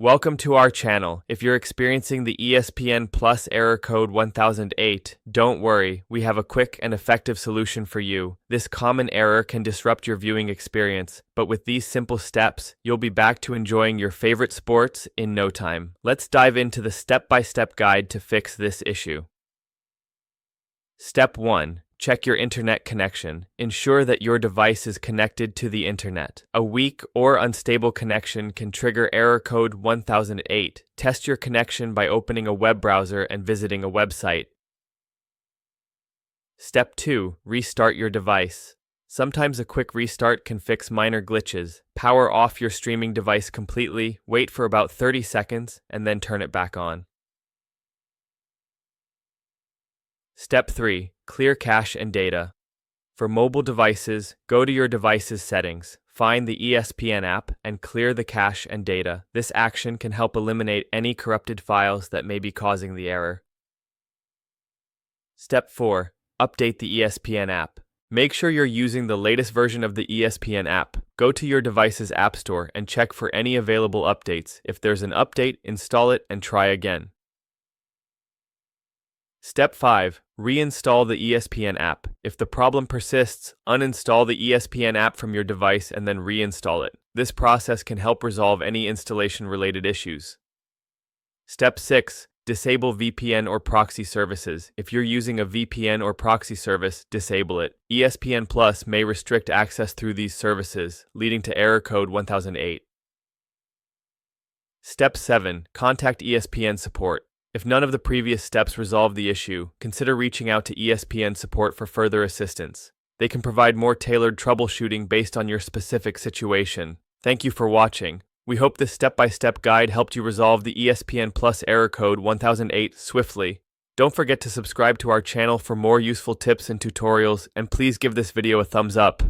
Welcome to our channel. If you're experiencing the ESPN Plus Error Code 1008, don't worry, we have a quick and effective solution for you. This common error can disrupt your viewing experience, but with these simple steps, you'll be back to enjoying your favorite sports in no time. Let's dive into the step-by-step guide to fix this issue. Step 1. Check your internet connection. Ensure that your device is connected to the internet. A weak or unstable connection can trigger error code 1008. Test your connection by opening a web browser and visiting a website. Step 2. Restart your device. Sometimes a quick restart can fix minor glitches. Power off your streaming device completely, wait for about 30 seconds, and then turn it back on. Step 3. Clear cache and data. For mobile devices, go to your device's settings, find the ESPN app, and clear the cache and data. This action can help eliminate any corrupted files that may be causing the error. Step 4. Update the ESPN app. Make sure you're using the latest version of the ESPN app. Go to your device's app store and check for any available updates. If there's an update, install it and try again. Step 5. Reinstall the ESPN app. If the problem persists, uninstall the ESPN app from your device and then reinstall it. This process can help resolve any installation-related issues. Step 6. Disable VPN or proxy services. If you're using a VPN or proxy service, disable it. ESPN Plus may restrict access through these services, leading to error code 1008. Step 7. Contact ESPN support. If none of the previous steps resolve the issue, consider reaching out to ESPN support for further assistance. They can provide more tailored troubleshooting based on your specific situation. Thank you for watching. We hope this step-by-step guide helped you resolve the ESPN Plus Error Code 1008 swiftly. Don't forget to subscribe to our channel for more useful tips and tutorials, and please give this video a thumbs up.